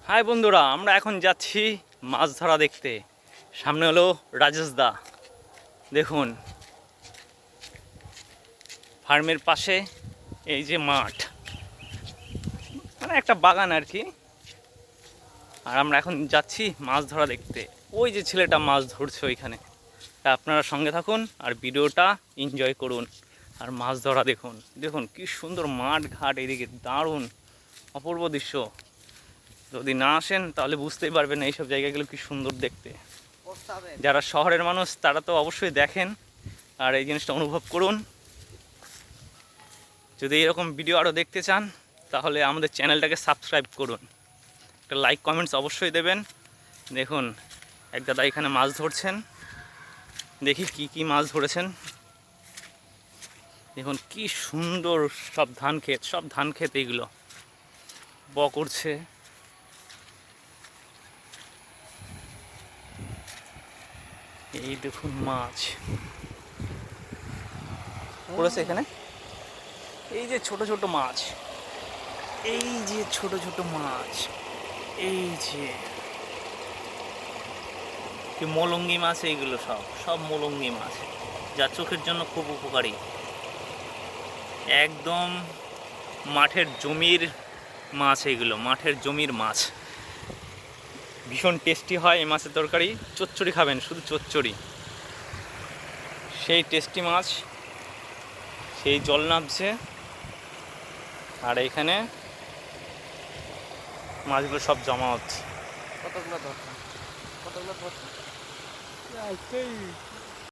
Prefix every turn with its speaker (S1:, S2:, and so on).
S1: High বন্ধুরা, আমরা এখন যাচ্ছি মাছ ধরা দেখতে। সামনে হলো রাজেশ দা। দেখুন, ফার্মের পাশে এই যে মাঠ, মানে একটা বাগান আর কি। আর আমরা এখন যাচ্ছি মাছ ধরা দেখতে। ওই যে ছেলেটা মাছ ধরছে ওইখানে। তা আপনারা সঙ্গে থাকুন আর ভিডিওটা এনজয় করুন আর মাছ ধরা দেখুন। দেখুন কি সুন্দর মাঠ ঘাট, এদিকে দারুণ অপূর্ব দৃশ্য। যদি না আসেন তাহলে বুঝতেই পারবেন এইসব জায়গাগুলো কি সুন্দর দেখতে। যারা শহরের মানুষ তারা তো অবশ্যই দেখেন আর এই জিনিসটা অনুভব করুন। যদি এরকম ভিডিও আরও দেখতে চান তাহলে আমাদের চ্যানেলটাকে সাবস্ক্রাইব করুন, একটা লাইক কমেন্টস অবশ্যই দেবেন। দেখুন, এক দাদা এখানে মাছ ধরছেন, দেখি কি কি মাছ ধরেছেন। দেখুন কি সুন্দর সব ধান ক্ষেত এইগুলো করছে। এই দেখুন মাছ পড়েছে এখানে। এই যে ছোট ছোট মাছ, এই যে ছোট ছোট মাছ, এই যে কি মলঙ্গি মাছ, এইগুলো সব সব মলঙ্গি মাছ, যা চোখের জন্য খুব উপকারী। একদম মাঠের জমির মাছ, এইগুলো মাঠের জমির মাছ। ভীষণ টেস্টি হয় এই মাছের তরকারি। চচ্চড়ি খাবেন, শুধু চচ্চড়ি, সেই টেস্টি মাছ, সেই জল নামছে। আর এইখানে মাছগুলো সব জমা হচ্ছে।
S2: কতগুলো ধরছেন?